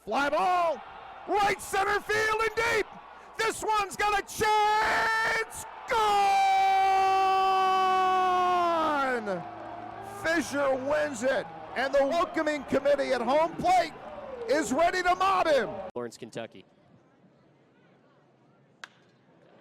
Fly ball, right center field and deep. This one's got a chance. Gone! Fisher wins it, and the welcoming committee at home plate is ready to mob him. Lawrence, Kentucky.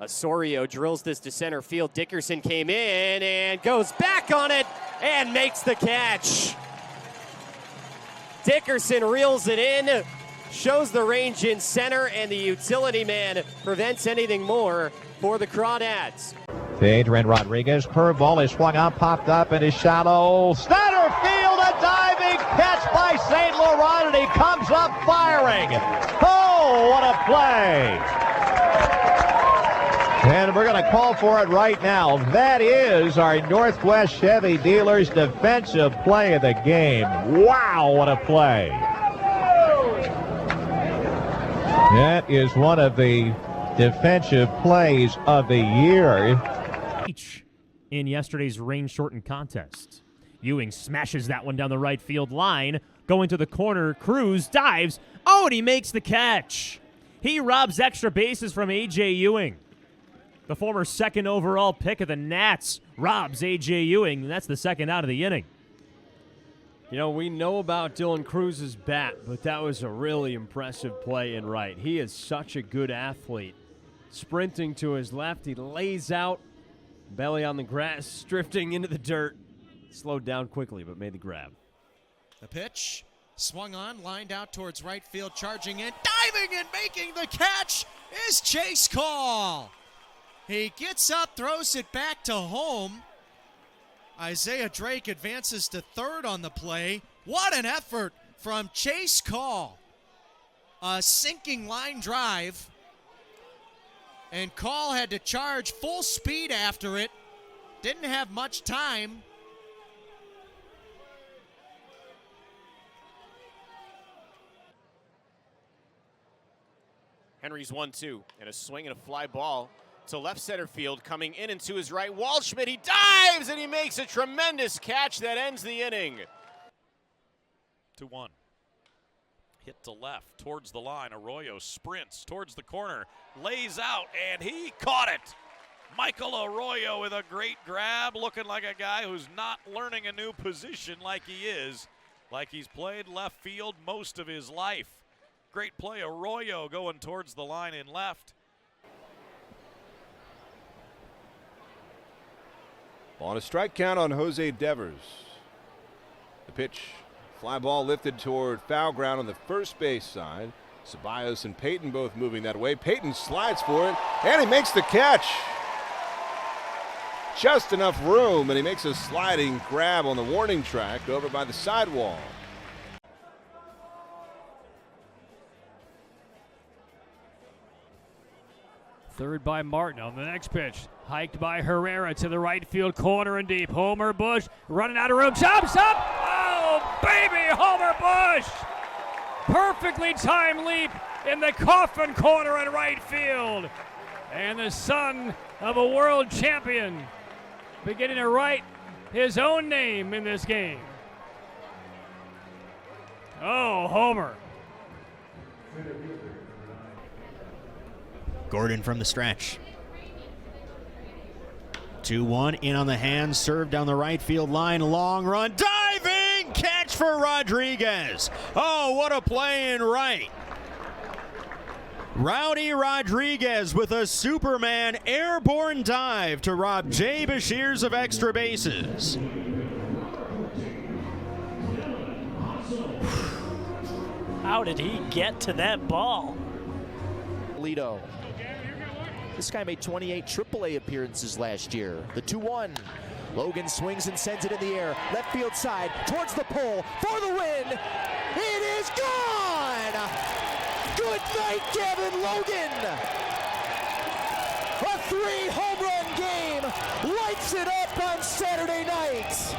Osorio drills this to center field. Dickerson came in and goes back on it and makes the catch. Dickerson reels it in, shows the range in center, and the utility man prevents anything more for the Crawdads. To Adrian Rodriguez, curveball is swung out, popped up into shallow center field, a diving catch by St. Laurent, and he comes up firing. Oh, what a play! And we're going to call for it right now. That is our Northwest Chevy Dealers defensive play of the game. Wow, what a play. That is one of the defensive plays of the year. In yesterday's rain-shortened contest, Ewing smashes that one down the right field line. Going to the corner, Cruz dives. Oh, and he makes the catch. He robs extra bases from A.J. Ewing. The former second overall pick of the Nats robs A.J. Ewing. That's the second out of the inning. You know, we know about Dylan Cruz's bat, but that was a really impressive play in right. He is such a good athlete. Sprinting to his left, he lays out, belly on the grass, drifting into the dirt. Slowed down quickly, but made the grab. The pitch, swung on, lined out towards right field, charging in, diving and making the catch is Chase Call. He gets up, throws it back to home. Isaiah Drake advances to third on the play. What an effort from Chase Call. A sinking line drive. And Call had to charge full speed after it. Didn't have much time. Henry's 1-2, and a swing and a fly ball to left center field, coming in and to his right. Waldschmidt, he dives and he makes a tremendous catch that ends the inning. 2-1. Hit to left towards the line. Arroyo sprints towards the corner, lays out, and he caught it. Michael Arroyo with a great grab, looking like a guy who's not learning a new position like he is, like he's played left field most of his life. Great play, Arroyo going towards the line in left. On a strike count on Jose Devers. The pitch, fly ball lifted toward foul ground on the first base side. Ceballos and Payton both moving that way. Payton slides for it, and he makes the catch. Just enough room, and he makes a sliding grab on the warning track over by the sidewall. Third by Martin on the next pitch. Hiked by Herrera to the right field corner and deep. Homer Bush running out of room. Chops up! Oh, baby, Homer Bush! Perfectly timed leap in the coffin corner in right field. And the son of a world champion beginning to write his own name in this game. Oh, Homer. Gordon from the stretch. 2-1 in on the hand, serve down the right field line, long run, diving catch for Rodriguez. Oh, what a play in right. Rowdy Rodriguez with a Superman airborne dive to rob Jay Bashirs of extra bases. How did he get to that ball? Lido. This guy made 28 AAA appearances last year. The 2-1. Logan swings and sends it in the air. Left field side towards the pole for the win. It is gone! Good night, Gavin Logan. A 3-home run game lights it up on Saturday night.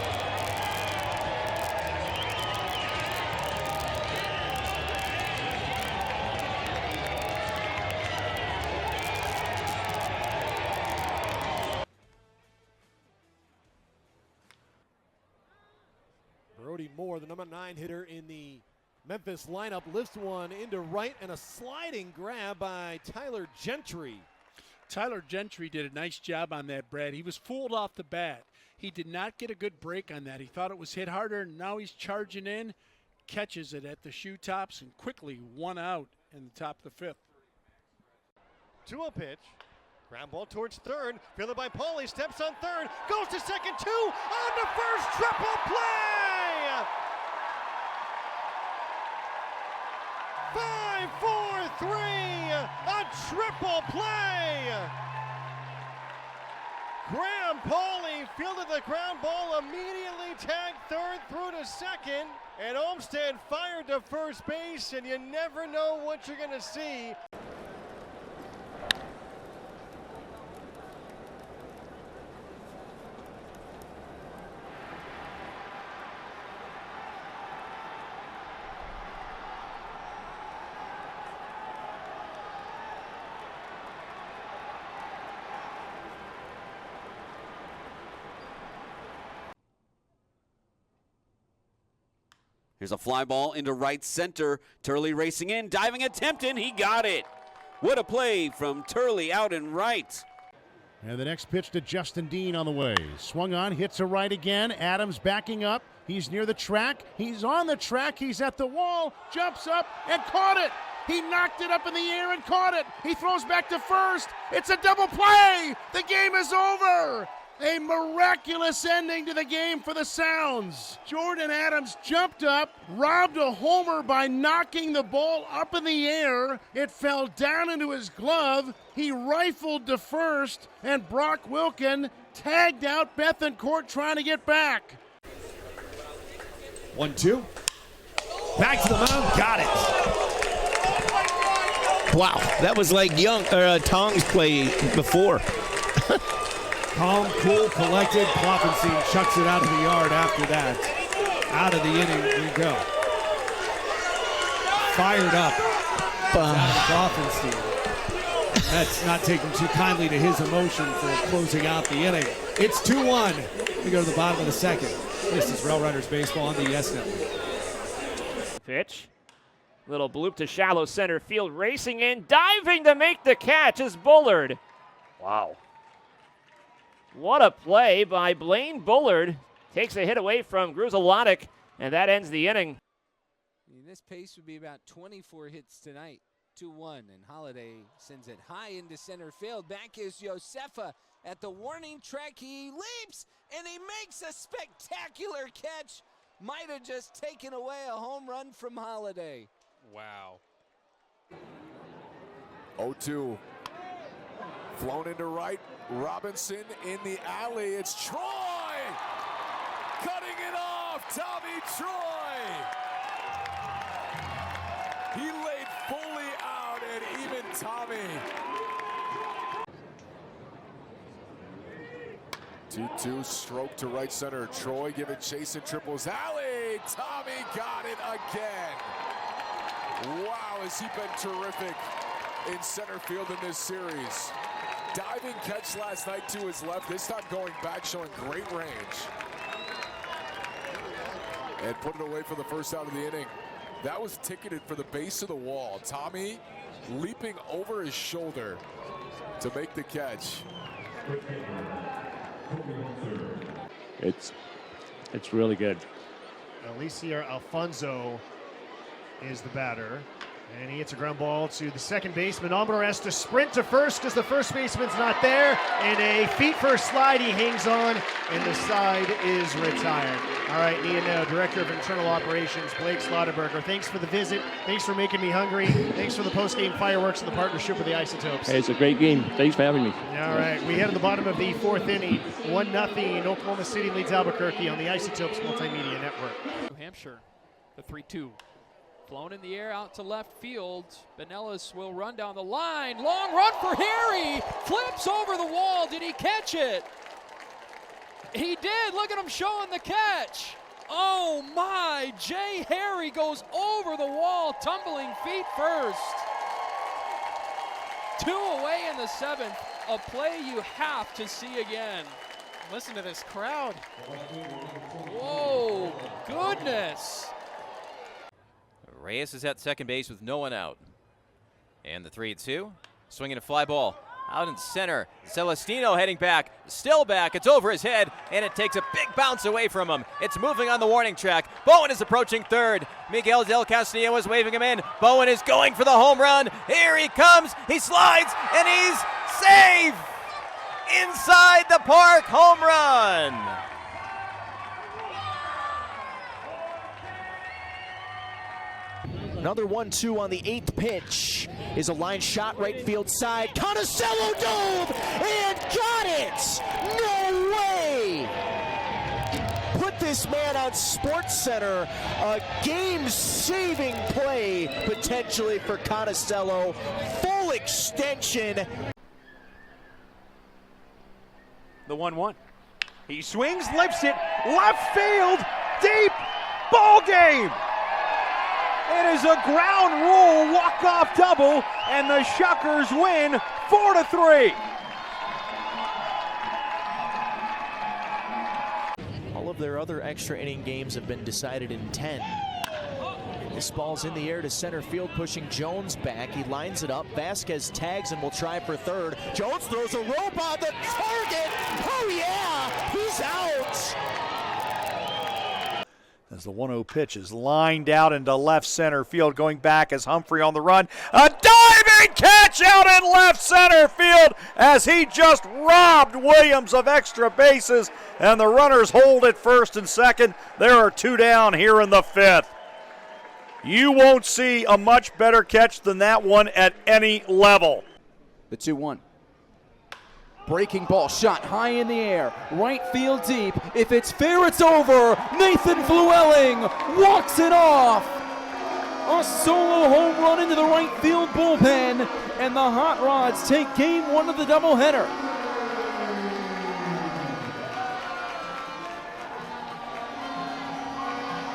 Brody Moore, the number 9 hitter in the Memphis lineup lifts one into right and a sliding grab by Tyler Gentry. Tyler Gentry did a nice job on that, Brad. He was fooled off the bat. He did not get a good break on that. He thought it was hit harder, and now he's charging in, catches it at the shoe tops, and quickly one out in the top of the fifth. 2-0 pitch. Ground ball towards third. Fielded by Paulie. Steps on third. Goes to second. 2 on to first. Triple play. 5-4-3. A triple play. Graham Paulie fielded the ground ball, immediately tagged third through to second, and Olmsted fired to first base, and you never know what you're going to see. Here's a fly ball into right center. Turley racing in, diving attempt, and he got it. What a play from Turley out in right. And the next pitch to Justin Dean on the way. Swung on, hits a right again. Adams backing up. He's near the track. He's on the track. He's at the wall. Jumps up and caught it. He knocked it up in the air and caught it. He throws back to first. It's a double play. The game is over. A miraculous ending to the game for the Sounds. Jordan Adams jumped up, robbed a homer by knocking the ball up in the air. It fell down into his glove. He rifled to first, and Brock Wilkin tagged out Bethencourt trying to get back. 1-2. Back to the mound, got it. Wow, that was like Tong's play before. Calm, cool, collected. Klopfenstein chucks it out to the yard after that. Out of the inning we go. Fired up. Klopfenstein. That's not taking too kindly to his emotion for closing out the inning. It's 2-1. We go to the bottom of the second. This is Rail Runners Baseball on the Yes Network. Pitch. Little bloop to shallow center field. Racing in, diving to make the catch is Bullard. Wow. What a play by Blaine Bullard. Takes a hit away from Gruzelanek, and that ends the inning. This pace would be about 24 hits tonight. 2-1, and Holiday sends it high into center field. Back is Josefa at the warning track. He leaps, and he makes a spectacular catch. Might have just taken away a home run from Holiday. Wow. 0-2. Flown into right. Robinson in the alley. It's Troy! Cutting it off. Tommy Troy! He laid fully out, and even Tommy. 2-2 stroke to right center. Troy giving chase in triples alley. Tommy got it again. Wow, has he been terrific in center field in this series. Diving catch last night to his left, this time going back, showing great range. And put it away for the first out of the inning. That was ticketed for the base of the wall. Tommy leaping over his shoulder to make the catch. It's really good. Alicia Alfonso is the batter. And he hits a ground ball to the second baseman. Almador has to sprint to first because the first baseman's not there. And a feet first slide, he hangs on, and the side is retired. All right, Ian, Director of Internal Operations, Blake Slaughterberger. Thanks for the visit. Thanks for making me hungry. Thanks for the post-game fireworks and the partnership with the Isotopes. Hey, it's a great game. Thanks for having me. All right, we head to the bottom of the fourth inning. 1-0, Oklahoma City leads Albuquerque on the Isotopes Multimedia Network. New Hampshire, the 3-2. Flown in the air out to left field. Benelis will run down the line. Long run for Harry. Flips over the wall. Did he catch it? He did. Look at him showing the catch. Oh my. Jay Harry goes over the wall, tumbling feet first. 2 away in the 7th. A play you have to see again. Listen to this crowd. Whoa, goodness. Reyes is at second base with no one out. And the 3-2. Swinging a fly ball. Out in center. Celestino heading back. Still back. It's over his head. And it takes a big bounce away from him. It's moving on the warning track. Bowen is approaching third. Miguel Del Castillo is waving him in. Bowen is going for the home run. Here he comes. He slides. And he's safe. Inside the park. Home run. Another 1-2 on the 8th pitch is a line shot right field side. Conocello dove and got it! No way! Put this man on SportsCenter. A game-saving play potentially for Conocello. Full extension. The 1-1. He swings, lifts it, left field, deep, ball game! It is a ground rule walk-off double, and the Shuckers win 4-3. All of their other extra inning games have been decided in 10. This ball's in the air to center field, pushing Jones back. He lines it up. Vasquez tags and will try for third. Jones throws a rope on the target. Oh, yeah, he's out. As the 1-0 pitch is lined out into left center field, going back as Humphrey on the run. A diving catch out in left center field as he just robbed Williams of extra bases, and the runners hold at first and second. There are 2 down here in the 5th. You won't see a much better catch than that one at any level. The 2-1. Breaking ball shot high in the air, right field deep. If it's fair, it's over. Nathan Flewelling walks it off. A solo home run into the right field bullpen, and the Hot Rods take game 1 of the doubleheader.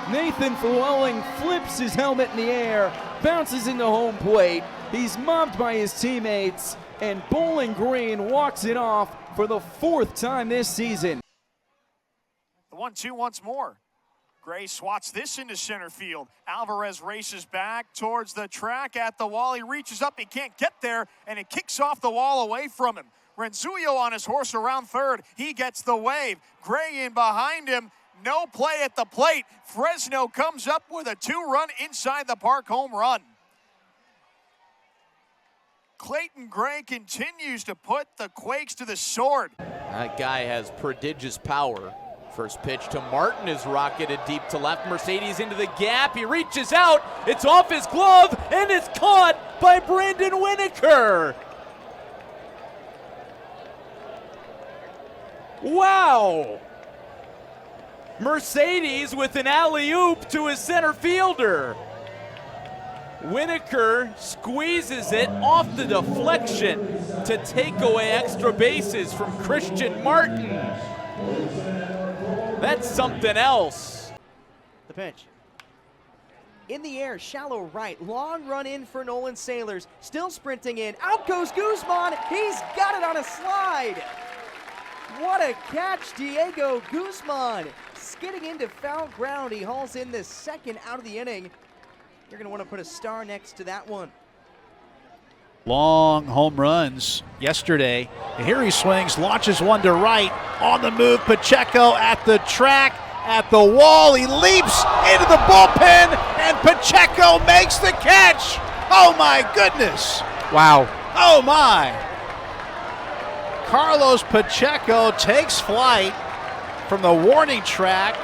Nathan Flewelling flips his helmet in the air, bounces into home plate. He's mobbed by his teammates, and Bowling Green walks it off for the 4th time this season. The 1-2 once more. Gray swats this into center field. Alvarez races back towards the track at the wall. He reaches up, he can't get there, and it kicks off the wall away from him. Renzullo on his horse around third. He gets the wave. Gray in behind him. No play at the plate. Fresno comes up with a 2-run inside the park home run. Clayton Gray continues to put the Quakes to the sword. That guy has prodigious power. First pitch to Martin is rocketed deep to left. Mercedes into the gap. He reaches out. It's off his glove, and it's caught by Brandon Winokur. Wow. Mercedes with an alley-oop to his center fielder. Winokur squeezes it off the deflection to take away extra bases from Christian Martin. That's something else. The pitch. In the air, shallow right, long run in for Nolan Sailors. Still sprinting in. Out goes Guzman. He's got it on a slide. What a catch, Diego Guzman. Skidding into foul ground. He hauls in the 2nd out of the inning. You're going to want to put a star next to that one. Long home runs yesterday. And here he swings, launches one to right. On the move, Pacheco at the track, at the wall. He leaps into the bullpen, and Pacheco makes the catch. Oh, my goodness. Wow. Oh, my. Carlos Pacheco takes flight from the warning track.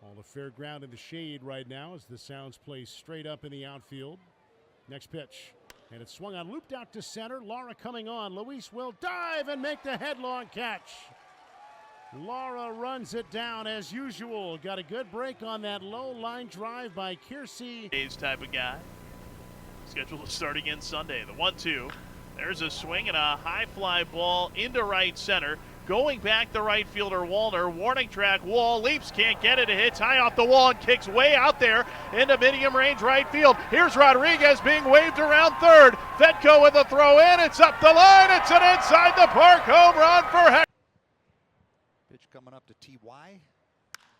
All the fair ground in the shade right now as the Sounds play straight up in the outfield. Next pitch. And it's swung on, looped out to center. Lara coming on. Luis will dive and make the headlong catch. Laura runs it down as usual. Got a good break on that low line drive by Kiersey. Days type of guy. Scheduled to start again Sunday. The 1-2. There's a swing and a high fly ball into right center. Going back to right fielder Wallner. Warning track wall. Leaps, can't get it. It hits high off the wall and kicks way out there into medium range right field. Here's Rodriguez being waved around third. Fedko with a throw in. It's up the line. It's an inside the park home run for Heck. Pitch coming up to T.Y.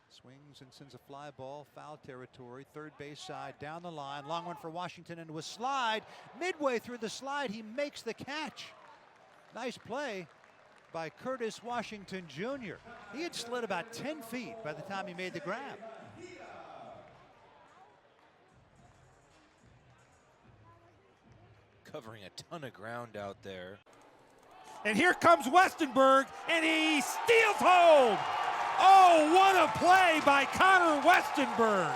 Swings and sends a fly ball, foul territory, third base side, down the line. Long one for Washington into a slide. Midway through the slide, he makes the catch. Nice play by Curtis Washington Jr. He had slid about 10 feet by the time he made the grab. Covering a ton of ground out there. And here comes Westenberg, and he steals hold. Oh, what a play by Connor Westenberg.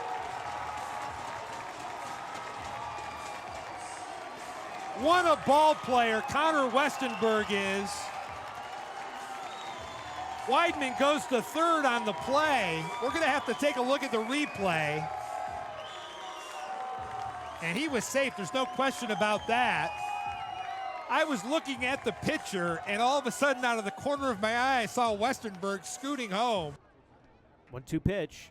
What a ball player Connor Westenberg is. Weidman goes to third on the play. We're going to have to take a look at the replay. And he was safe. There's no question about that. I was looking at the pitcher, and all of a sudden, out of the corner of my eye, I saw Westenberg scooting home. 1-2 pitch.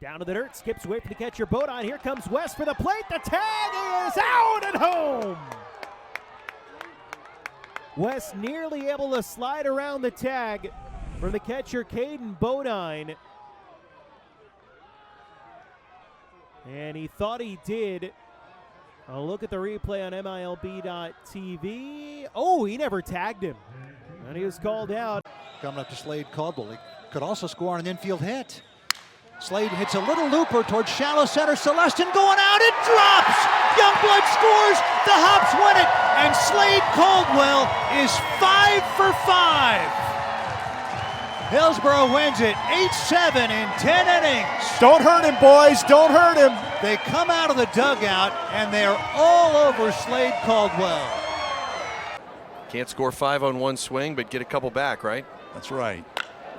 Down to the dirt, skips away from the catcher, Bodine. Here comes West for the plate. The tag is out and home. West nearly able to slide around the tag from the catcher, Caden Bodine. And he thought he did. A look at the replay on MiLB.TV. Oh, he never tagged him. And he was called out. Coming up to Slade Caldwell. He could also score on an infield hit. Slade hits a little looper towards shallow center. Celestin going out. It drops. Youngblood scores. The Hops win it. And Slade Caldwell is 5 for 5. Hillsborough wins it 8-7 in 10 innings. Don't hurt him, boys. Don't hurt him. They come out of the dugout, and they're all over Slade Caldwell. Can't score 5 on one swing, but get a couple back, right? That's right.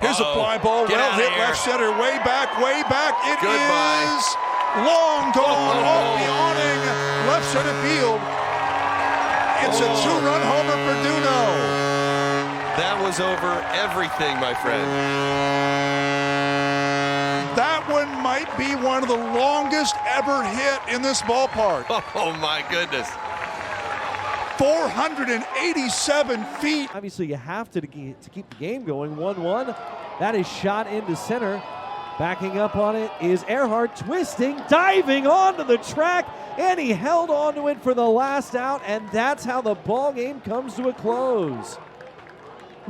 Here's a fly ball, well hit left center, way back, way back. It is long gone off the awning, left center field. It's a two-run homer for Duno. That was over everything, my friend. That one might be one of the longest ever hit in this ballpark. Oh my goodness. 487 feet. Obviously, you have to keep the game going. 1-1. That is shot into center. Backing up on it is Earhart, twisting, diving onto the track, and he held onto it for the last out, and that's how the ball game comes to a close.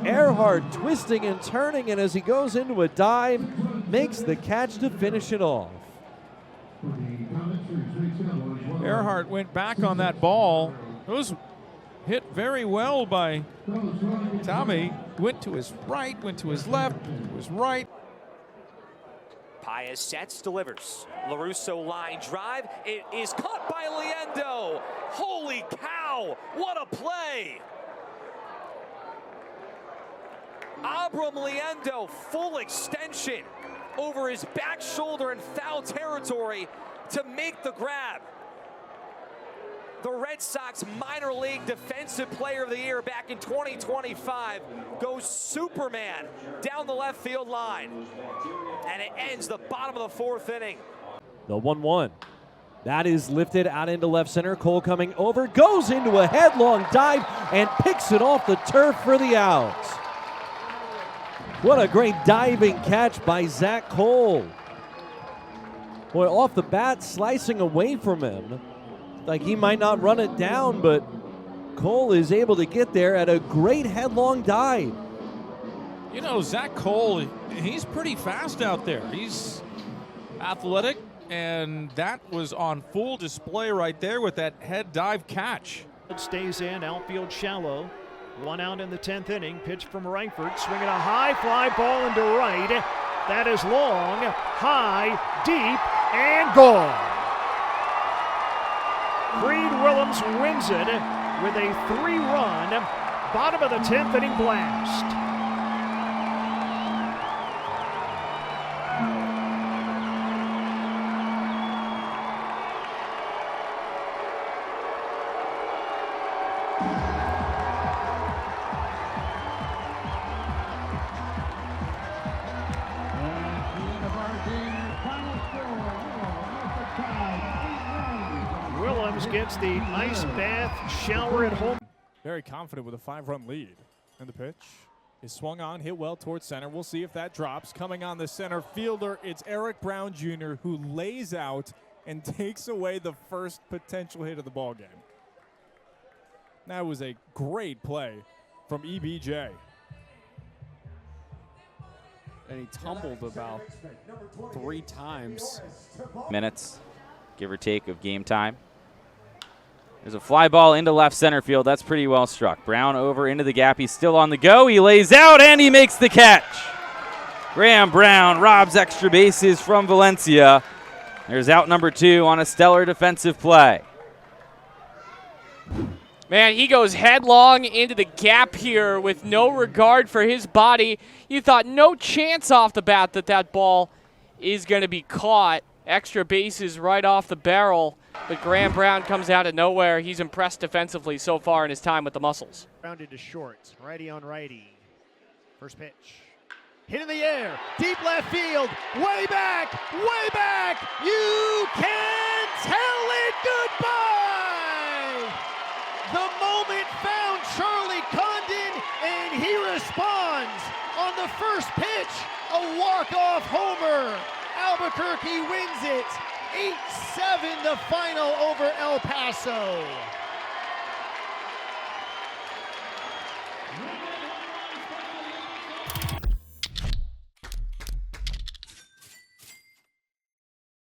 Earhart twisting and turning, and as he goes into a dive, makes the catch to finish it off. Earhart went back on that ball. It was hit very well by Tommy. Went to his right, went to his left, to his right. Paez sets, delivers. LaRusso line drive. It is caught by Liendo. Holy cow, what a play! Abram Liendo, full extension over his back shoulder in foul territory to make the grab. The Red Sox minor league defensive player of the year back in 2025 goes Superman down the left field line. And it ends the bottom of the fourth inning. The 1-1. That is lifted out into left center. Cole coming over, goes into a headlong dive and picks it off the turf for the out. What a great diving catch by Zach Cole. Boy, off the bat, slicing away from him. Like he might not run it down, but Cole is able to get there at a great headlong dive. You know, Zach Cole, he's pretty fast out there. He's athletic, and that was on full display right there with that head dive catch. It stays in, outfield shallow. 1 out in the 10th inning. Pitch from Reinford, swinging a high fly ball into right. That is long, high, deep, and gone. Creed Willems wins it with a 3-run bottom of the 10th inning blast. Cubs gets the ice bath shower at home. Very confident with a 5-run lead. And the pitch is swung on, hit well towards center. We'll see if that drops. Coming on the center fielder, it's Eric Brown Jr. who lays out and takes away the first potential hit of the ball game. That was a great play from EBJ. And he tumbled about 3 times. Minutes, give or take, of game time. There's a fly ball into left center field. That's pretty well struck. Brown over into the gap. He's still on the go. He lays out and he makes the catch. Graham Brown robs extra bases from Valencia. There's out number 2 on a stellar defensive play. Man, he goes headlong into the gap here with no regard for his body. You thought no chance off the bat that that ball is going to be caught. Extra bases right off the barrel. But Graham Brown comes out of nowhere. He's impressed defensively so far in his time with the Muscles. Rounded to short, righty on righty. First pitch. Hit in the air, deep left field, way back, way back. You can tell it goodbye. The moment found Charlie Condon, and he responds on the first pitch, a walk-off homer. Albuquerque wins it, 8-7 the final over El Paso.